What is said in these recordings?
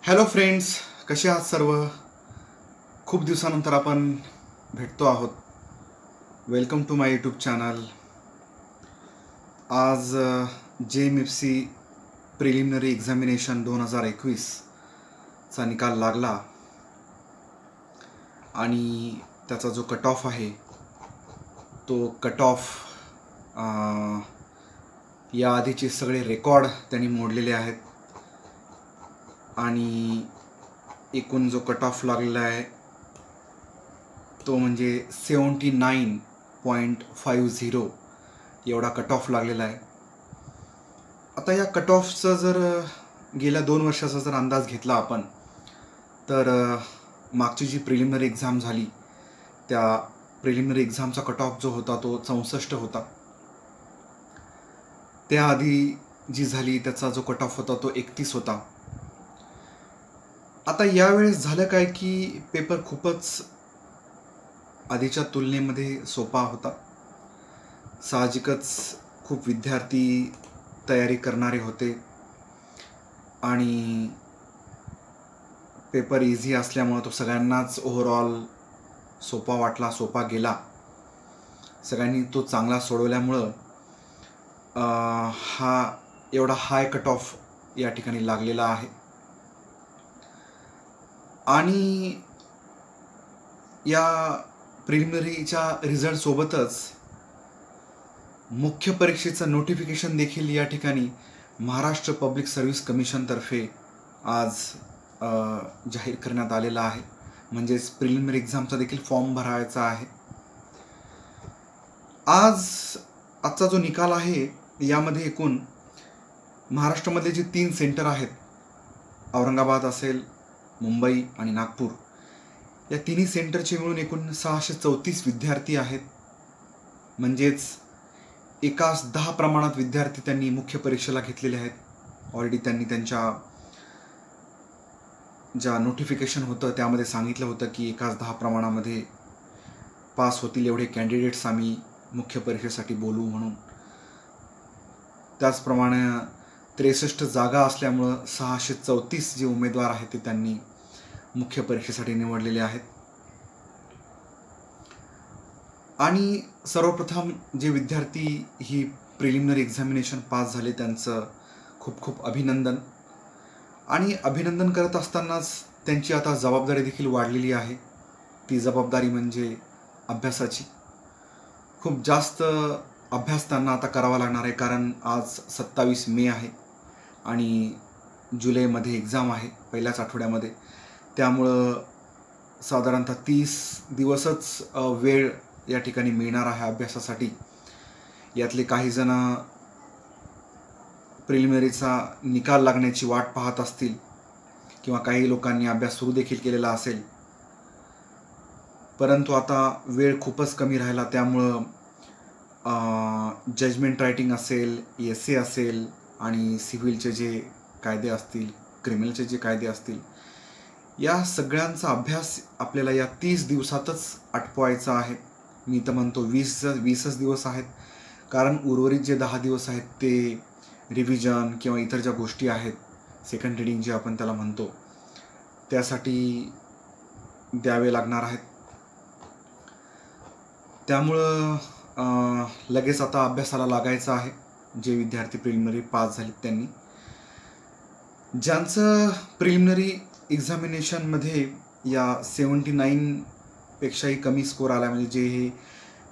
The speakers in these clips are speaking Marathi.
हॅलो फ्रेंड्स, कसे आहात सर्व? खूप दिवसानंतर आपण भेटतो आहोत. Welcome to my YouTube channel. आज JMFC प्रिलिमिनरी एक्झामिनेशन 2021चा निकाल लागला आणि त्याचा जो कट ऑफ आहे तो कट ऑफ या आधीचे सगळे रेकॉर्ड त्यांनी मोडलेले आहेत आणि एकूण जो कट ऑफ लागलेला आहे तो म्हणजे 79.50 एवढा कट ऑफ लागलेला आहे. आता या कट ऑफचा जर गेल्या 2 वर्षाचा जर अंदाज घेतला आपण तर मागची जी प्रिलिमिनरी एक्झाम झाली त्या प्रिलिमिनरी एक्झामचा कट ऑफ जो होता तो 64 होता. त्याआधी जी झाली त्याचा जो कट ऑफ होता तो 31 होता. आता यावेळेस झालं काय की पेपर खूपच आधीच्या तुलनेमध्ये सोपा होता. साहजिकच खूप विद्यार्थी तयारी करणारे होते आणि पेपर इझी असल्यामुळे तो सगळ्यांनाच ओव्हरऑल सोपा वाटला, सोपा गेला. सगळ्यांनी तो चांगला सोडवल्यामुळं हा एवढा हाय कट ऑफ या ठिकाणी लागलेला आहे. आणि या प्रिलिमिनरीच्या रिझल्टसोबतच मुख्य परीक्षेचं नोटिफिकेशन देखील या ठिकाणी महाराष्ट्र पब्लिक सर्व्हिस कमिशनतर्फे आज जाहीर करण्यात आलेला आहे. म्हणजेच प्रिलिमिनरी एक्झामचा देखील फॉर्म भरायचा आहे. आजचा जो निकाल आहे यामध्ये एकूण महाराष्ट्रामध्ये जे 3 सेंटर आहेत, औरंगाबाद असेल, मुंबई आणि नागपूर, या तिन्ही सेंटरचे मिळून एकूण 634 विद्यार्थी आहेत. म्हणजेच एकास 10 प्रमाणात विद्यार्थी त्यांनी मुख्य परीक्षेला घेतलेले आहेत. ऑलरेडी त्यांनी त्यांच्या ज्या नोटिफिकेशन होतं त्यामध्ये सांगितलं होतं की एकास 10 प्रमाणामध्ये पास होतील एवढे कॅन्डिडेट्स आम्ही मुख्य परीक्षेसाठी बोलू म्हणून. त्याचप्रमाणे 63 जागा असल्यामुळं 634 जे उमेदवार आहेत ते त्यांनी मुख्य परीक्षेसाठी निवडलेले आहेत. आणि सर्वप्रथम जे विद्यार्थी ही प्रिलिमिनरी एक्झामिनेशन पास झाले त्यांचं खूप खूप अभिनंदन. आणि अभिनंदन करत असतानाच त्यांची आता जबाबदारी देखील वाढलेली आहे. ती जबाबदारी म्हणजे अभ्यासाची. खूप जास्त अभ्यास त्यांना आता करावा लागणार आहे, कारण आज 27 मे आहे आणि जुलैमध्ये एक्झाम आहे पहिल्याच आठवड्यामध्ये. त्यामुळं साधारणतः 30 दिवसच वेळ या ठिकाणी मिळणार आहे अभ्यासासाठी. यातले काही जण प्रिलिमिनरीचा निकाल लागण्याची वाट पाहत असतील किंवा काही लोकांनी अभ्यास सुरू देखील केलेला असेल. परंतु आता वेळ खूपच कमी राहिला, त्यामुळं जजमेंट रायटिंग असेल, एसे असेल आणि सिव्हिलचे जे कायदे असतील, क्रिमिनलचे जे कायदे असतील, या सगळ्यांचा अभ्यास आपल्याला या 30 दिवसातच आटपवायचा आहे. मी तर म्हणतो 20च दिवस आहेत, कारण उर्वरित जे 10 दिवस आहेत ते रिव्हिजन किंवा इतर ज्या गोष्टी आहेत, सेकंड रिडिंग जे आपण त्याला म्हणतो, त्यासाठी द्यावे लागणार आहेत. त्यामुळं लगेच आता अभ्यासाला लागायचं आहे. जे विद्यार्थी प्रिलिमिनरी पास झालेत त्यांनी, ज्यांचं प्रिलिमिनरी एक्झामिनेशनमध्ये या 79पेक्षाही कमी स्कोर आला, म्हणजे जे हे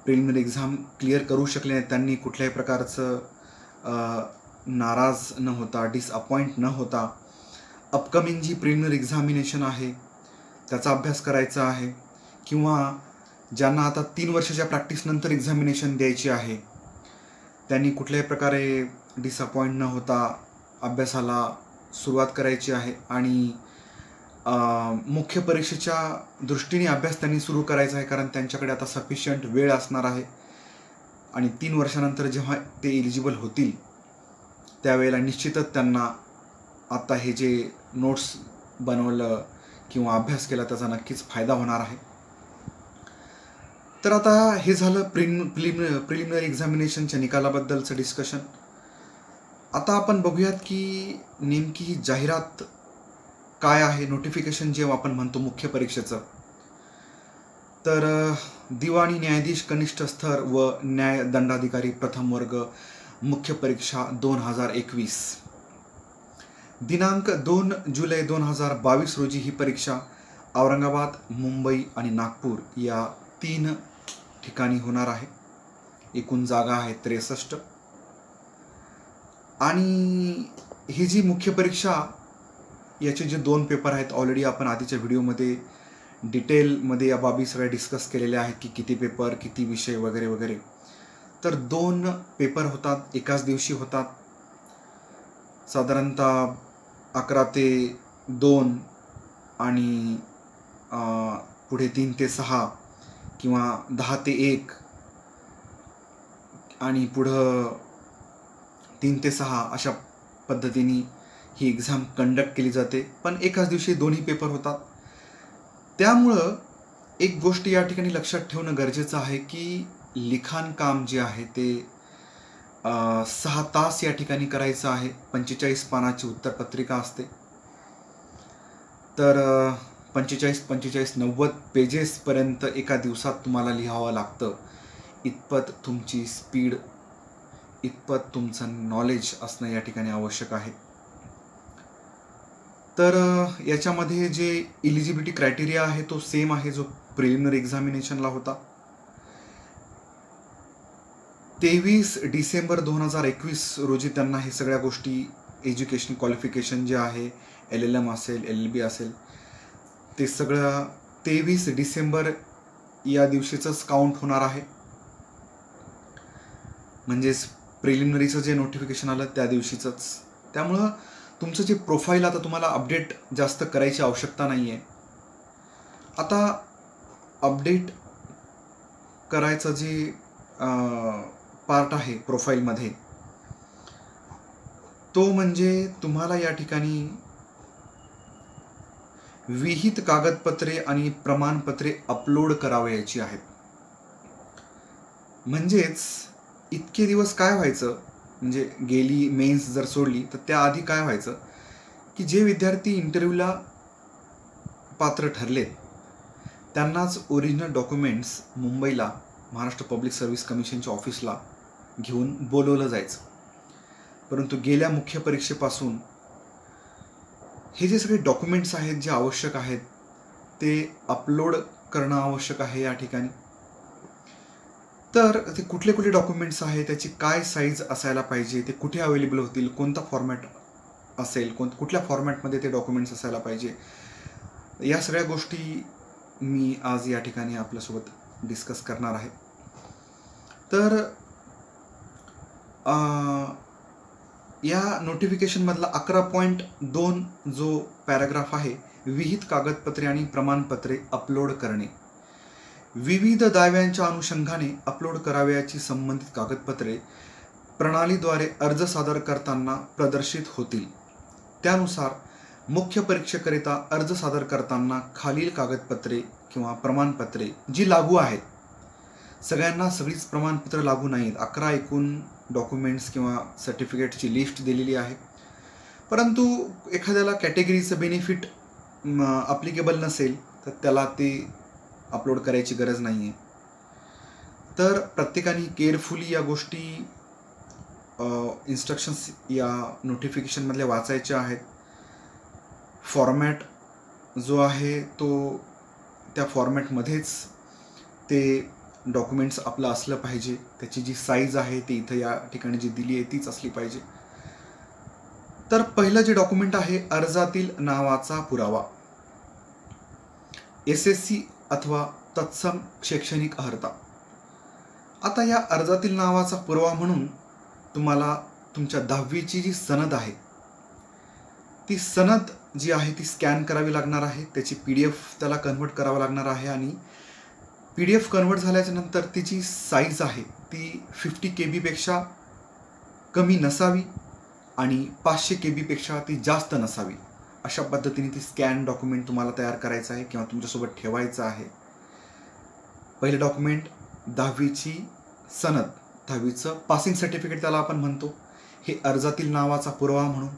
प्रिलिमिनरी एक्झाम क्लिअर करू शकले नाहीत, त्यांनी कुठल्याही प्रकारचं नाराज न होता, डिसअपॉइंट न होता अपकमिंग जी प्रिलिमिनरी एक्झामिनेशन आहे त्याचा अभ्यास करायचा आहे. किंवा ज्यांना आता 3 वर्षाच्या प्रॅक्टिसनंतर एक्झामिनेशन द्यायची आहे त्यांनी कुठल्याही प्रकारे डिसअपॉइंट न होता अभ्यासाला सुरुवात करायची आहे. आणि मुख्य परीक्षेच्या दृष्टीने अभ्यास त्यांनी सुरू करायचा आहे, कारण त्यांच्याकडे आता सफिशियंट वेळ असणार आहे. आणि 3 वर्षानंतर जेव्हा ते एलिजिबल होतील त्यावेळेला निश्चितच त्यांना आता हे जे नोट्स बनवलं किंवा अभ्यास केला त्याचा नक्कीच फायदा होणार आहे. तर आता हे झालं प्रिलिमिनरी एक्झामिनेशनच्या निकालाबद्दलचं डिस्कशन. आता आपण बघूयात की नेमकी ही जाहिरात काय आहे नोटिफिकेशन जे आपण म्हणतो मुख्य परीक्षेचं, तर दिवाणी न्यायाधीश कनिष्ठ स्तर व न्याय दंडाधिकारी प्रथम वर्ग मुख्य परीक्षा 2021 दिनांक 2 जुलै 2022 रोजी ही परीक्षा औरंगाबाद, मुंबई आणि नागपूर या 3 ठिकाणी होणार आहे. एकूण जागा आहेत 63. आणि ही जी मुख्य परीक्षा, याचे जे 2 पेपर आहेत, ऑलरेडी आपण आधीच्या व्हिडिओमध्ये डिटेलमध्ये या बाबी सगळ्या डिस्कस केलेल्या आहेत की किती पेपर, किती विषय वगैरे वगैरे. तर 2 पेपर होतात, एकाच दिवशी होतात. साधारणतः 11 ते 2 आणि पुढे 3 ते 6 किंवा 10 ते 1 आणि पुढं 3 ते 6 अशा पद्धतीने ही एक्झाम कंडक्ट केली जाते. पण एकाच दिवशी दोन्ही पेपर होतात. त्यामुळं एक गोष्ट या ठिकाणी लक्षात ठेवणं गरजेचं आहे की लिखाण काम जे आहे ते 6 तास या ठिकाणी करायचं आहे. 45 पानाची उत्तरपत्रिका असते. तर 45-90 पेजेसपर्यंत एका दिवसात तुम्हाला लिहावं लागतं. इतपत तुमची स्पीड, इतपत तुमचं नॉलेज असणं या ठिकाणी आवश्यक आहे. तर याच्यामध्ये जे इलिजिबिलिटी क्रायटेरिया आहे तो सेम आहे जो प्रिलिमिनरी एक्झामिनेशनला होता. 23 डिसेंबर 2021 रोजी त्यांना हे सगळ्या गोष्टी, एज्युकेशन क्वालिफिकेशन जे आहे, LLM असेल, LLB असेल, ते सगळं 23 डिसेंबर या दिवशीचंच काउंट होणार आहे. म्हणजेच प्रिलिमिनरीचं जे नोटिफिकेशन आलं त्या दिवशीचंच. त्यामुळं तुमचं जे प्रोफाईल आता तुम्हाला अपडेट जास्त करायची आवश्यकता नाही आहे. आता अपडेट करायचं जे पार्ट आहे प्रोफाईलमध्ये, तो म्हणजे तुम्हाला या ठिकाणी विहित कागदपत्रे आणि प्रमाणपत्रे अपलोड करावयाची आहेत. म्हणजेच इतके दिवस काय व्हायचं, म्हणजे गेली मेन्स जर सोडली तर त्याआधी काय व्हायचं की जे विद्यार्थी इंटरव्ह्यूला पात्र ठरलेत त्यांनाच ओरिजिनल डॉक्युमेंट्स मुंबईला महाराष्ट्र पब्लिक सर्व्हिस कमिशनच्या ऑफिसला घेऊन बोलवलं जायचं. परंतु गेल्या मुख्य परीक्षेपासून हे जे सगळे डॉक्युमेंट्स आहेत जे आवश्यक आहेत ते अपलोड करणं आवश्यक आहे या ठिकाणी. तर ते कुठले कुठले डॉक्युमेंट्स आहेत, त्याची काय साईज असायला पाहिजे, ते कुठे अवेलेबल होतील, कोणता फॉर्मॅट असेल, कुठल्या फॉर्मॅटमध्ये ते डॉक्युमेंट्स असायला पाहिजे, या सगळ्या गोष्टी मी आज या ठिकाणी आपल्यासोबत डिस्कस करणार आहे. तर या नोटिफिकेशनमधला 11.2 जो पॅराग्राफ आहे, विहित कागदपत्रे आणि प्रमाणपत्रे अपलोड करणे. विविध दाव्यांच्या अनुषंगाने अपलोड करावयाची संबंधित कागदपत्रे प्रणालीद्वारे अर्ज सादर करताना प्रदर्शित होतील. त्यानुसार मुख्य परीक्षेकरिता अर्ज सादर करताना खालील कागदपत्रे किंवा प्रमाणपत्रे जी लागू आहेत, सगळ्यांना सगळीच प्रमाणपत्र लागू नाहीत, 11 एकूण डॉक्युमेंट्स किंवा सर्टिफिकेटची लिस्ट दिलेली आहे. परंतु एखाद्याला कॅटेगरीचं बेनिफिट ॲप्लिकेबल नसेल तर त्याला ते अपलोड करायची गरज नाही आहे. तर प्रत्येकाने केअरफुली या गोष्टी इन्स्ट्रक्शन्स या नोटिफिकेशनमधल्या वाचायच्या आहेत. फॉर्मॅट जो आहे तो त्या फॉर्मॅटमध्येच ते डॉक्युमेंट्स आपलं असलं पाहिजे. त्याची जी साईज आहे ती इथं या ठिकाणी जी दिली आहे तीच असली पाहिजे. तर पहिलं जे डॉक्युमेंट आहे, अर्जातील नावाचा पुरावा, SSC अथवा तत्सम शैक्षणिक अर्हता. आता या अर्जातील नावाचा पुरावा म्हणून तुम्हाला तुमच्या 10वीची जी सनद आहे ती सनद जी आहे ती स्कॅन करावी लागणार आहे. त्याची PDF त्याला कन्वर्ट करावं लागणार आहे आणि PDF कन्वर्ट झाल्याच्या नंतर तिची साईज आहे ती 50 KB पेक्षा कमी नसावी आणि 500 KB पेक्षा ती जास्त नसावी. अशा पद्धतीने ती स्कॅन डॉक्युमेंट तुम्हाला तयार करायचं आहे किंवा तुमच्यासोबत ठेवायचं आहे. पहिलं डॉक्युमेंट 10वीची सनद, 10वीचं पासिंग सर्टिफिकेट त्याला आपण म्हणतो, हे अर्जातील नावाचा पुरावा म्हणून.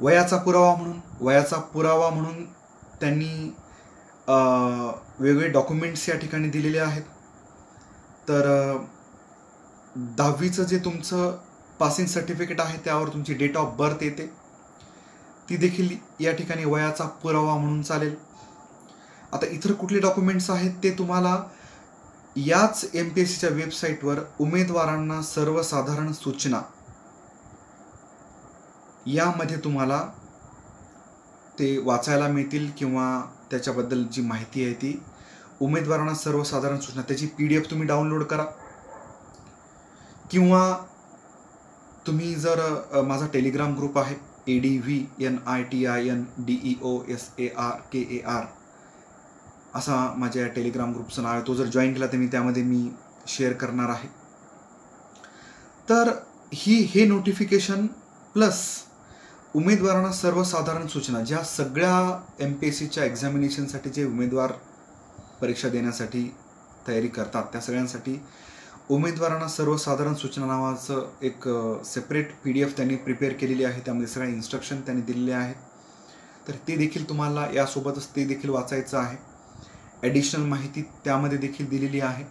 वयाचा पुरावा म्हणून त्यांनी वेगवेगळे डॉक्युमेंट्स या ठिकाणी दिलेले आहेत. तर 10वीचं जे तुमचं पासिंग सर्टिफिकेट आहे त्यावर तुमची डेट ऑफ बर्थ येते, ती देखील या ठिकाणी वयाचा पुरावा म्हणून चालेल. आता इतर कुठले डॉक्युमेंट्स आहेत ते तुम्हाला याच MPSCच्या वेबसाईटवर उमेदवारांना सर्वसाधारण सूचना यामध्ये तुम्हाला ते वाचायला मिळतील, किंवा त्याच्याबद्दल जी माहिती आहे ती उमेदवारांना सर्वसाधारण सूचना त्याची PDF तुम्ही डाउनलोड करा, किंवा तुम्ही जर माझा टेलिग्राम ग्रुप आहे ADVNITINDEOSARKAR असा माझ्या टेलिग्राम ग्रुपचं नाव आहे, तो जर जॉईन केला तर त्यामध्ये मी शेअर करणार आहे. तर हे नोटिफिकेशन प्लस उमेदवारांना सर्वसाधारण सूचना, ज्या सगळ्या MPSCच्या एक्झामिनेशनसाठी जे उमेदवार परीक्षा देण्यासाठी तयारी करतात त्या सगळ्यांसाठी उमेदवारांना सर्वसाधारण सूचना नावाचं एक सेपरेट PDF त्यांनी प्रिपेअर केलेली आहे. त्यामध्ये सगळ्या इन्स्ट्रक्शन त्यांनी दिलेले आहेत. तर ते देखील तुम्हाला यासोबतच ते देखील वाचायचं आहे. ॲडिशनल माहिती त्यामध्ये देखील दिलेली आहे.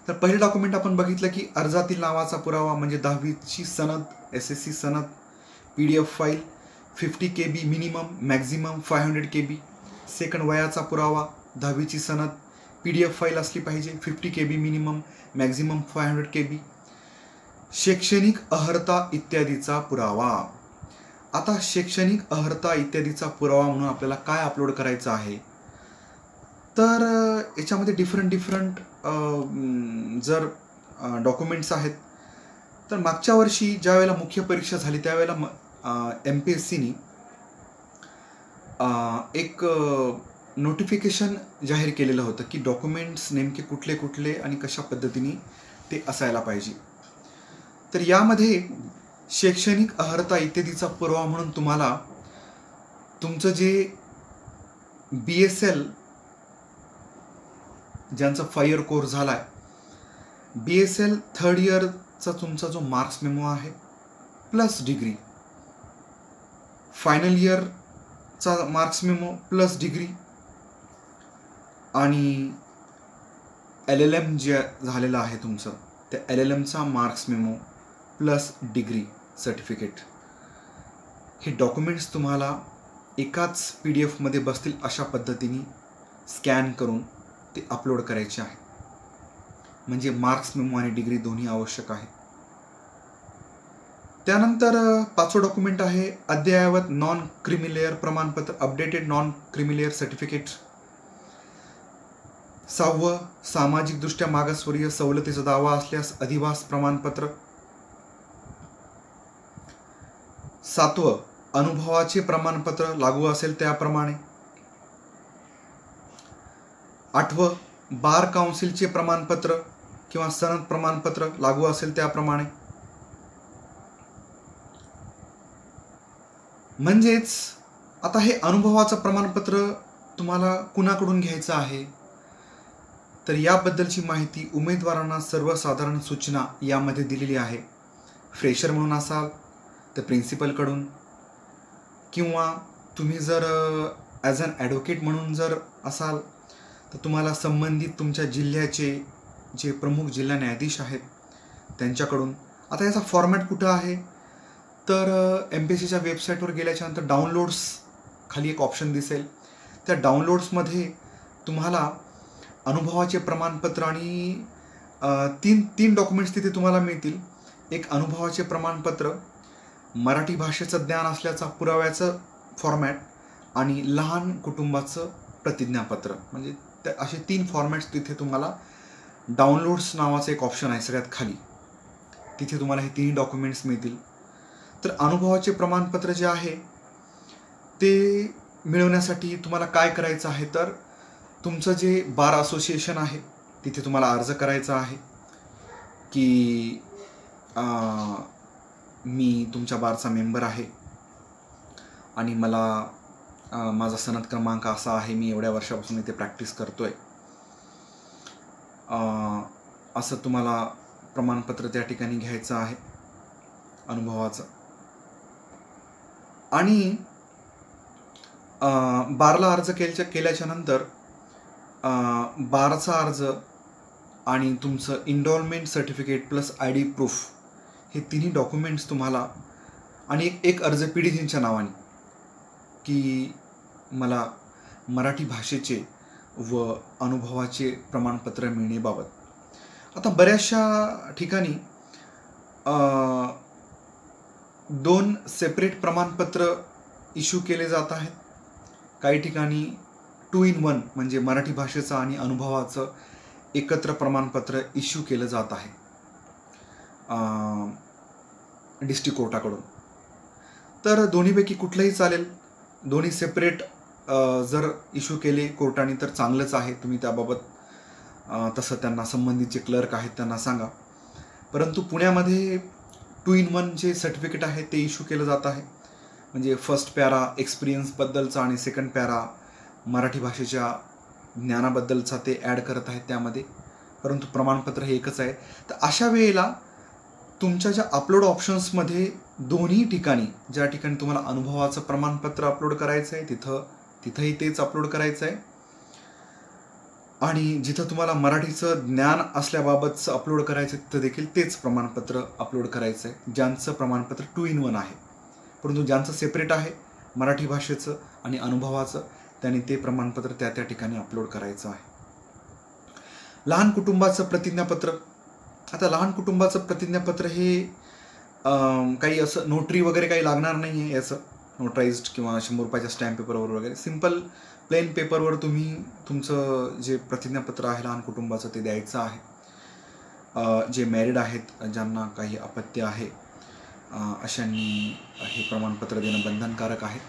तर पहिले डॉक्युमेंट आपण बघितलं की अर्जातील नावाचा पुरावा म्हणजे 10वीची सनद, SSC सनद, PDF file 50 KB minimum, maximum 500 KB. Second वयाचा पुरावा, 10वीची सनद, PDF फाईल असली पाहिजे, 50 KB मिनिमम, मॅक्झिमम 500 KB. शैक्षणिक अर्हता इत्यादीचा पुरावा. आता शैक्षणिक अर्हता इत्यादीचा पुरावा म्हणून आपल्याला काय अपलोड करायचं आहे, तर याच्यामध्ये डिफरंट जर डॉक्युमेंट्स आहेत. तर मागच्या वर्षी ज्या वेळेला मुख्य परीक्षा झाली त्यावेळेला MPSCनी एक नोटिफिकेशन जाहीर केलेलं होतं की डॉक्युमेंट्स नेमके कुठले कुठले आणि कशा पद्धतीने ते असायला पाहिजे. तर यामध्ये शैक्षणिक अर्हता इत्यादीचा पुरावा म्हणून तुम्हाला तुमचं जे BSL ज्यांचा 5 इयर कोर्स झाला आहे, BSL 3rd इयरचा तुमचा जो मार्क्स मेमो आहे प्लस डिग्री, फायनल इयरचा मार्क्स मेमो प्लस डिग्री, आणि LLM जे झालेलं आहे तुमचं त्या LLMचा marks memo plus degree certificate, हे डॉक्युमेंट्स तुम्हाला एकाच PDF मध्ये बसतील अशा पद्धतीने स्कॅन करून ते अपलोड करायचे आहे. म्हणजे मार्क्स मेमो आणि डिग्री दोन्ही आवश्यक आहे. त्यानंतर 5वं डॉक्युमेंट आहे अद्ययावत नॉन क्रिमिलेअर प्रमाणपत्र, अपडेटेड नॉन क्रिमिलेअर सर्टिफिकेट. 6वं सामाजिकदृष्ट्या मागासवर्गीय सवलतीचा दावा असल्यास अधिवास प्रमाणपत्र. 7वं अनुभवाचे प्रमाणपत्र लागू असेल त्याप्रमाणे. 8वं बार काउन्सिलचे प्रमाणपत्र किंवा सनद प्रमाणपत्र लागू असेल त्याप्रमाणे. म्हणजेच आता हे अनुभवाचं प्रमाणपत्र तुम्हाला कुणाकडून घ्यायचं आहे, तर याबद्दलची माहिती उमेदवारांना सर्वसाधारण सूचना यामध्ये दिलेली आहे. फ्रेशर म्हणून असाल तर प्रिन्सिपलकडून, किंवा तुम्ही जर ॲज अन ॲडव्होकेट म्हणून जर असाल तर तुम्हाला संबंधित तुमच्या जिल्ह्याचे जे प्रमुख जिल्हा न्यायाधीश आहेत त्यांच्याकडून. आता याचा फॉर्मॅट कुठं आहे, तर MPSCच्या वेबसाईटवर गेल्याच्यानंतर डाउनलोड्स खाली एक ऑप्शन दिसेल. त्या डाउनलोड्समध्ये तुम्हाला अनुभवाचे प्रमाणपत्र आणि तीन डॉक्युमेंट्स तिथे तुम्हाला मिळतील. एक अनुभवाचे प्रमाणपत्र, मराठी भाषेचं ज्ञान असल्याचा पुराव्याचं फॉर्मॅट, आणि लहान कुटुंबाचं प्रतिज्ञापत्र. म्हणजे असे 3 फॉर्मॅट्स तिथे तुम्हाला डाउनलोड्स नावाचं एक ऑप्शन आहे सगळ्यात खाली, तिथे तुम्हाला हे 3 डॉक्युमेंट्स मिळतील. तर अनुभवाचे प्रमाणपत्र जे आहे ते मिळवण्यासाठी तुम्हाला काय करायचं आहे, तर तुमचं जे बार असोसिएशन आहे तिथे तुम्हाला अर्ज करायचा आहे की मी तुमच्या बारचा मेंबर आहे आणि मला माझा सनद क्रमांक असा आहे, मी एवढ्या वर्षापासून इथे प्रॅक्टिस करतोय, असं तुम्हाला प्रमाणपत्र त्या ठिकाणी घ्यायचं आहे अनुभवाचं. आणि 12ला अर्ज केल्याच्या नंतर 12चा अर्ज आणि तुमचं enrolment certificate plus ID proof हे तिन्ही डॉक्युमेंट्स तुम्हाला आणि एक अर्ज पीडितींच्या नावाने की मला मराठी भाषेचे व अनुभवाचे प्रमाणपत्र मिळण्याबाबत. आता बऱ्याचशा ठिकाणी 2 सेपरेट प्रमाणपत्र इश्यू केले जात आहेत. काही ठिकाणी 2 in 1 म्हणजे मराठी भाषेचं आणि अनुभवाचं एकत्र प्रमाणपत्र इश्यू केलं जात आहे डिस्ट्रिक्ट कोर्टाकडून. तर दोन्हीपैकी कुठलंही चालेल. दोन्ही सेपरेट जर इश्यू केले कोर्टाने तर चांगलंच आहे. तुम्ही त्याबाबत तसं त्यांना संबंधित जे क्लर्क आहेत त्यांना सांगा. परंतु पुण्यामध्ये 2 in 1 जे सर्टिफिकेट आहे ते इश्यू केलं जात आहे. म्हणजे फर्स्ट पॅरा एक्सपिरियन्सबद्दलचा आणि सेकंड पॅरा मराठी भाषेच्या ज्ञानाबद्दलचा ते ॲड करत आहेत त्यामध्ये. परंतु प्रमाणपत्र हे एकच आहे. तर अशा वेळेला तुमच्या ज्या अपलोड ऑप्शन्समध्ये दोन्ही ठिकाणी ज्या ठिकाणी तुम्हाला अनुभवाचं प्रमाणपत्र अपलोड करायचं आहे तिथंही तेच अपलोड करायचं आहे आणि जिथं तुम्हाला मराठीचं ज्ञान असल्याबाबतचं अपलोड करायचं आहे तिथं देखील तेच प्रमाणपत्र अपलोड करायचं आहे. ज्यांचं प्रमाणपत्र 2 in 1 आहे. परंतु ज्यांचं सेपरेट आहे मराठी भाषेचं आणि अनुभवाचं त्यांनी ते प्रमाणपत्र त्या ठिकाणी अपलोड करायचं आहे. लहान कुटुंबाचं प्रतिज्ञापत्र. आता लहान कुटुंबाचं प्रतिज्ञापत्र हे काही असं नोटरी वगैरे काही लागणार नाही आहे. याचं नोटराइज्ड किंवा 100 रुपयाच्या स्टॅम्प पेपरवर वगैरे सिम्पल प्लेन पेपरवर तुम्ही तुमचं जे प्रतिज्ञापत्र आहे लहान कुटुंबाचं ते द्यायचं आहे. जे मॅरिड आहेत ज्यांना काही अपत्य आहे अशांनी हे प्रमाणपत्र देणं बंधनकारक आहे.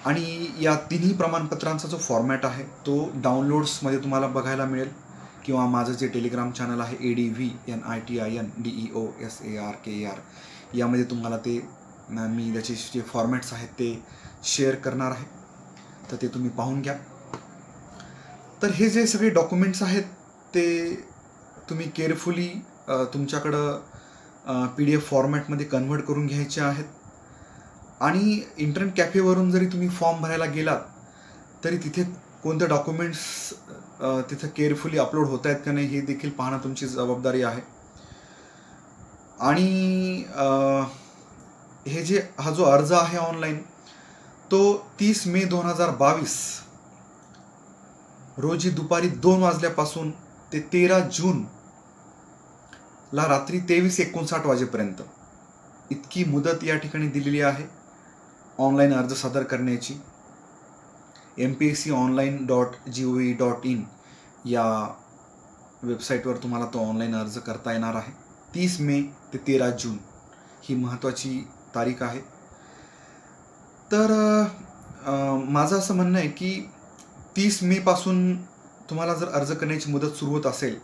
आणि या तिन्ही प्रमाणपत्रांचा जो फॉर्मॅट आहे तो डाउनलोड्समध्ये तुम्हाला बघायला मिळेल किंवा माझं जे टेलिग्राम चॅनल आहे ADVNITINDEOSARKAR यामध्ये तुम्हाला ते मी त्याचे जे फॉर्मॅट्स आहेत ते शेअर करणार आहे. तर ते तुम्ही पाहून घ्या. तर हे जे सगळे डॉक्युमेंट्स आहेत ते तुम्ही केअरफुली तुमच्याकडं PDF फॉर्मॅटमध्ये कन्व्हर्ट करून घ्यायचे आहेत. आणि इंटरनेट कॅफेवरून जरी तुम्ही फॉर्म भरायला गेलात तरी तिथे कोणते डॉक्युमेंट्स तिथं केअरफुली अपलोड होत आहेत का नाही हे देखील पाहणं तुमची जबाबदारी आहे. आणि हा जो अर्ज आहे ऑनलाईन तो 30 मे 2022 रोजी दुपारी 2 वाजल्यापासून ते 13 जून ला रात्री 23:59 वाजेपर्यंत इतकी मुदत या ठिकाणी दिलेली आहे ऑनलाईन अर्ज सादर करण्याची. mpsconline.gov.in या वेबसाईटवर तुम्हाला तो ऑनलाईन अर्ज करता येणार आहे. 30 मे ते 13 जून ही महत्त्वाची तारीख आहे. तर माझं असं म्हणणं आहे की 30 मे पासून तुम्हाला जर अर्ज करण्याची मुदत सुरू होत असेल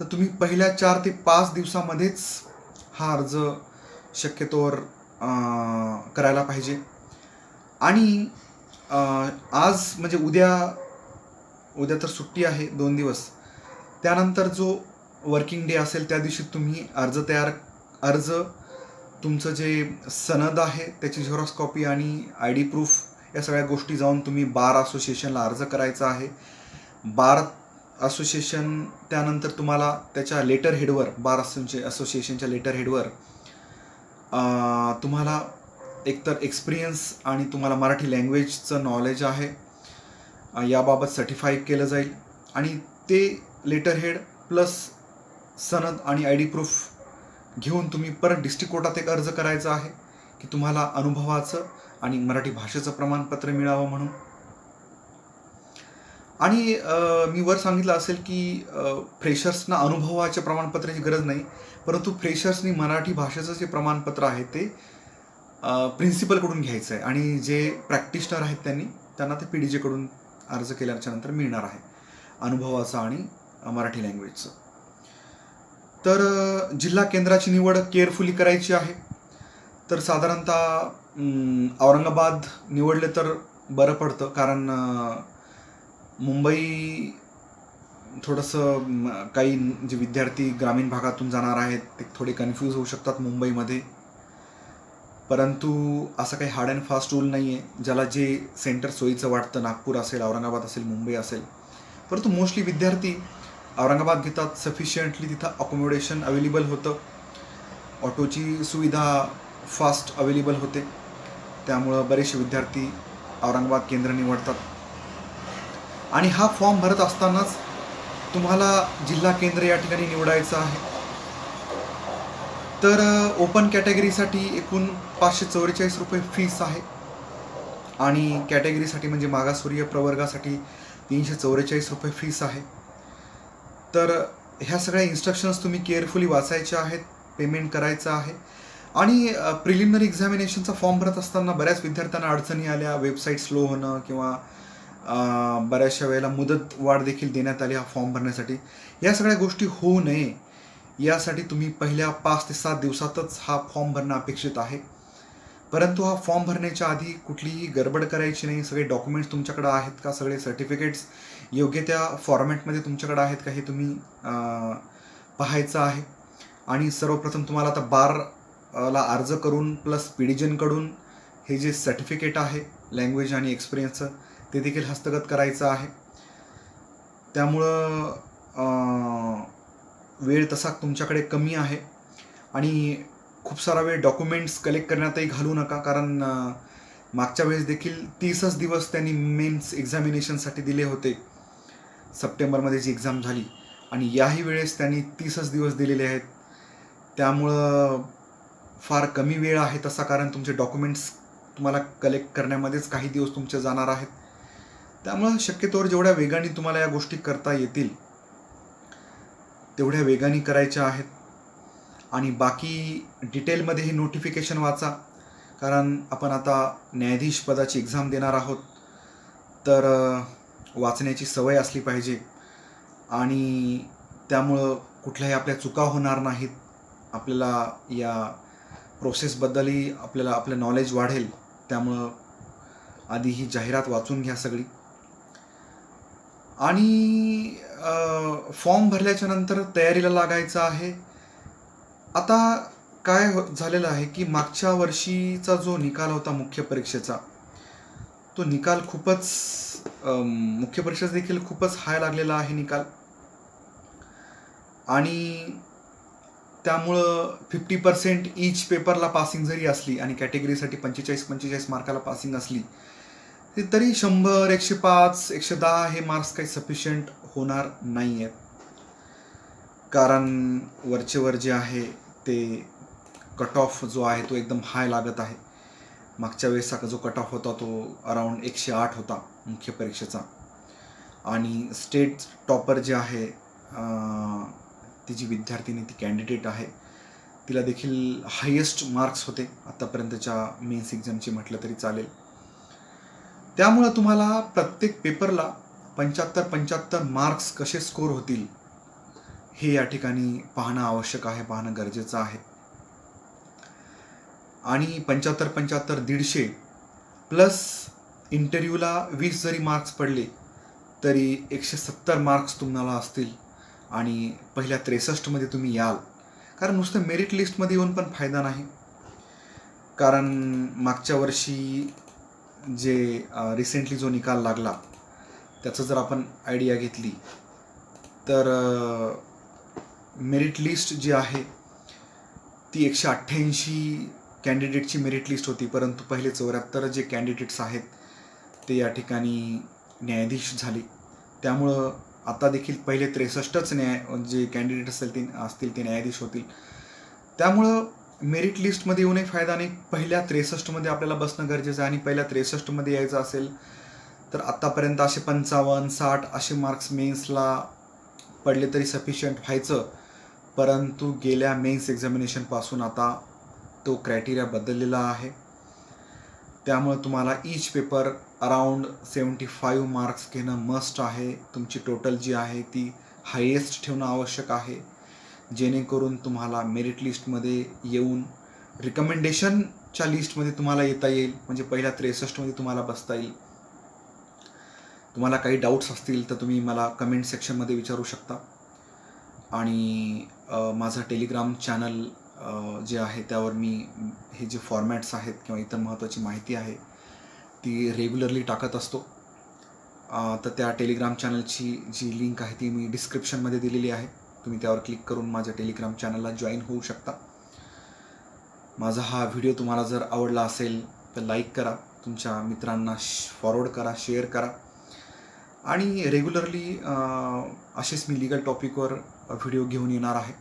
तर तुम्ही पहिल्या 4 ते 5 दिवसामध्येच हा अर्ज शक्यतोवर करायला पाहिजे. आणि आज म्हणजे उद्या तर सुट्टी आहे 2 दिवस. त्यानंतर जो वर्किंग डे असेल त्या दिवशी तुम्ही अर्ज तुमचं जे सनद आहे त्याची झेरॉक्स कॉपी आणि ID प्रूफ या सगळ्या गोष्टी जाऊन तुम्ही बार असोसिएशनला अर्ज करायचा आहे. बार असोसिएशन त्यानंतर तुम्हाला त्याच्या लेटर हेडवर बार असोसिएशनच्या लेटर हेडवर तुम्हाला एकतर एक्सपिरियन्स आणि तुम्हाला मराठी लँग्वेजचं नॉलेज आहे याबाबत सर्टिफाय केलं जाईल. आणि ते लेटर हेड प्लस सनद आणि ID प्रूफ घेऊन तुम्ही परत डिस्ट्रिक्ट कोर्टात एक अर्ज करायचा आहे की तुम्हाला अनुभवाचं आणि मराठी भाषेचं प्रमाणपत्र मिळावं म्हणून. आणि मी वर सांगितलं असेल की फ्रेशर्सना अनुभवाच्या प्रमाणपत्राची गरज नाही. परंतु फ्रेशर्सनी मराठी भाषेचं जे प्रमाणपत्र आहे ते प्रिन्सिपलकडून घ्यायचं आहे आणि जे प्रॅक्टिशनर आहेत त्यांना ते PDJ कडून अर्ज केल्याच्या नंतर मिळणार आहे अनुभवाचं आणि मराठी लँग्वेजचं. तर जिल्हा केंद्राची निवड केअरफुली करायची आहे. तर साधारणतः औरंगाबाद निवडले तर बरं पडतं कारण मुंबई थोडंसं काही जे विद्यार्थी ग्रामीण भागातून जाणार आहेत ते थोडे कन्फ्यूज होऊ शकतात मुंबईमध्ये. परंतु असं काही हार्ड अँड फास्ट रूल नाही आहे. ज्याला जे सेंटर सोयीचं वाटतं, नागपूर असेल, औरंगाबाद असेल, मुंबई असेल, परंतु मोस्टली विद्यार्थी औरंगाबाद घेतात. सफिशियंटली तिथं अकोमोडेशन अवेलेबल होतं, ऑटोची सुविधा फास्ट अवेलेबल होते, त्यामुळं बरेचसे विद्यार्थी औरंगाबाद केंद्र निवडतात. आणि हा फॉर्म भरत असतानाच तुम्हाला जिल्हा केंद्र या ठिकाणी निवडायचं आहे. तर ओपन कॅटेगरीसाठी एकूण 544 रुपये फीस आहे आणि कॅटेगरीसाठी म्हणजे मागासवर्गीय प्रवर्गासाठी 344 रुपये फीस आहे. तर ह्या सगळ्या इन्स्ट्रक्शन्स तुम्ही केअरफुली वाचायच्या आहेत, पेमेंट करायचं आहे. आणि प्रिलिमिनरी एक्झामिनेशनचा फॉर्म भरत असताना बऱ्याच विद्यार्थ्यांना अडचणी आल्या, वेबसाईट स्लो होणं किंवा बऱ्याचशा वेळेला मुदत वाढ देखील देण्यात आली हा फॉर्म भरण्यासाठी. या सगळ्या गोष्टी होऊ नये यासाठी तुम्ही पहिल्या 5 ते 7 दिवसातच हा फॉर्म भरणं अपेक्षित आहे. परंतु हा फॉर्म भरण्याच्या आधी कुठलीही गडबड करायची नाही. सगळे डॉक्युमेंट्स तुमच्याकडे आहेत का, सगळे सर्टिफिकेट्स योग्य त्या फॉर्मॅटमध्ये तुमच्याकडे आहेत का हे तुम्ही पाहायचं आहे. आणि सर्वप्रथम तुम्हाला आता बारला अर्ज करून प्लस पीडिजनकडून हे जे सर्टिफिकेट आहे लँग्वेज आणि एक्सपिरियन्सचं ते देखील हस्तगत करायचं आहे. त्यामुळं वेळ तसा तुमच्याकडे कमी आहे आणि खूप सारा वेळ डॉक्युमेंट्स कलेक्ट करण्यातही घालू नका, कारण मागच्या वेळेस देखील 30च दिवस त्यांनी मेन्स एक्झामिनेशनसाठी दिले होते सप्टेंबरमध्ये जी एक्झाम झाली, आणि याही वेळेस त्यांनी 30च दिवस दिलेले आहेत. त्यामुळं फार कमी वेळ आहे तसा, कारण तुमचे डॉक्युमेंट्स तुम्हाला कलेक्ट करण्यामध्येच काही दिवस तुमचे जाणार आहेत. त्यामुळं शक्यतोवर जेवढ्या वेगाने तुम्हाला या गोष्टी करता येतील तेवढ्या वेगाने करायच्या आहेत. आणि बाकी डिटेलमध्ये हे नोटिफिकेशन वाचा, कारण आपण आता न्यायाधीश पदाची एक्झाम देणार आहोत, तर वाचण्याची सवय असली पाहिजे. आणि त्यामुळं कुठल्याही आपल्या चुका होणार नाहीत, आपल्याला या प्रोसेसबद्दलही आपलं नॉलेज वाढेल. त्यामुळं आधी ही जाहिरात वाचून घ्या सगळी. आणि फॉर्म भरल्याच्या नंतर तयारीला लागायचं आहे. आता काय झालेलं आहे की मागच्या वर्षीचा जो निकाल होता मुख्य परीक्षेचा, तो निकाल खूपच मुख्य परीक्षेचा देखील खूपच हाय लागलेला आहे निकाल. आणि त्यामुळं 50% ईच पेपरला पासिंग जरी असली आणि कॅटेगरीसाठी 45 मार्काला पासिंग असली तरी 100, 105, 110 हे मार्क्स काही सफिशियंट होणार नाही आहेत. कारण वरचेवर जे आहे ते कट ऑफ जो आहे तो एकदम हाय लागत आहे. मागच्या वेळेसचा जो कट ऑफ होता तो अराऊंड 108 होता मुख्य परीक्षेचा. आणि स्टेट टॉपर जे आहे ती जी विद्यार्थिनी, ती कॅन्डिडेट आहे, तिला देखील हायेस्ट मार्क्स होते आत्तापर्यंतच्या मेन्स एक्झामचे म्हटलं तरी चालेल. त्यामुळं तुम्हाला प्रत्येक पेपरला 75 मार्क्स कसे स्कोर होतील हे या ठिकाणी पाहणं आवश्यक आहे, पाहणं गरजेचं आहे. आणि 75, 150 प्लस इंटरव्ह्यूला 20 जरी मार्क्स पडले तरी 170 मार्क्स तुम्हाला असतील आणि पहिल्या 63मध्ये तुम्ही याल. कारण नुसतं मेरिट लिस्टमध्ये येऊन पण फायदा नाही. कारण मागच्या वर्षी जे रिसेंटली जो निकाल लागला त्याचं जर आपण आयडिया घेतली तर मेरिट लिस्ट जी आहे ती 188 कॅन्डिडेटची मेरिट लिस्ट होती. परंतु पहिले 74 जे कॅन्डिडेट्स आहेत ते या ठिकाणी न्यायाधीश झाले. त्यामुळं आता देखील पहिले 63च जे कॅन्डिडेट असतील ते न्यायाधीश होतील. त्यामुळं मेरिट लिस्टमध्ये येऊनही फायदा नाही. पहिल्या 63मध्ये आपल्याला बसणं गरजेचं आहे. आणि पहिल्या 63मध्ये यायचं असेल तर आत्तापर्यंत असे 55, 60 असे मार्क्स मेन्सला पडले तरी सफिशियंट व्हायचं. परंतु गेल्या मेन्स एक्झामिनेशनपासून आता तो क्रायटेरिया बदललेला आहे. त्यामुळे तुम्हाला ईच पेपर अराऊंड 75 मार्क्स घेणं मस्ट आहे. तुमची टोटल जी आहे ती हायेस्ट ठेवणं आवश्यक आहे, जेणेकरून तुम्हाला मेरिट लिस्टमध्ये येऊन रिकमेंडेशनच्या लिस्टमध्ये तुम्हाला येता येईल, म्हणजे पहिल्या 63मध्ये तुम्हाला बसता येईल. तुम्हाला काही डाऊट्स असतील तर तुम्ही मला कमेंट सेक्शनमध्ये विचारू शकता. आणि माझा टेलिग्राम चॅनल जे आहे त्यावर मी हे जे फॉर्मॅट्स आहेत किंवा इतर महत्त्वाची माहिती आहे ती रेग्युलरली टाकत असतो. तर त्या टेलिग्राम चॅनलची जी लिंक आहे ती मी डिस्क्रिप्शनमध्ये दिलेली आहे. तुम्ही त्यावर क्लिक करून माझ्या टेलिग्राम चॅनलला जॉईन होऊ शकता. माझा हा व्हिडिओ तुम्हाला जर आवडला असेल तर लाईक करा, तुमच्या मित्रांना फॉरवर्ड करा, शेअर करा आणि रेग्युलरली असेच मी लीगल टॉपिकवर व्हिडिओ घेऊन येणार आहे.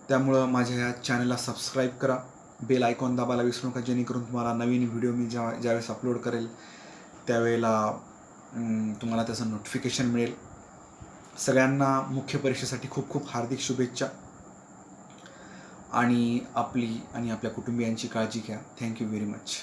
त्यामुळं माझ्या ह्या चॅनलला सबस्क्राईब करा, बेल आयकॉन दाबायला विसरू नका, जेणेकरून तुम्हाला नवीन व्हिडिओ मी ज्यावेळेस अपलोड करेल त्यावेळेला तुम्हाला त्याचं नोटिफिकेशन मिळेल. सगळ्यांना मुख्य परीक्षेसाठी खूप खूप हार्दिक शुभेच्छा आणि आपली आणि आपल्या कुटुंबियांची काळजी घ्या. Thank you very much.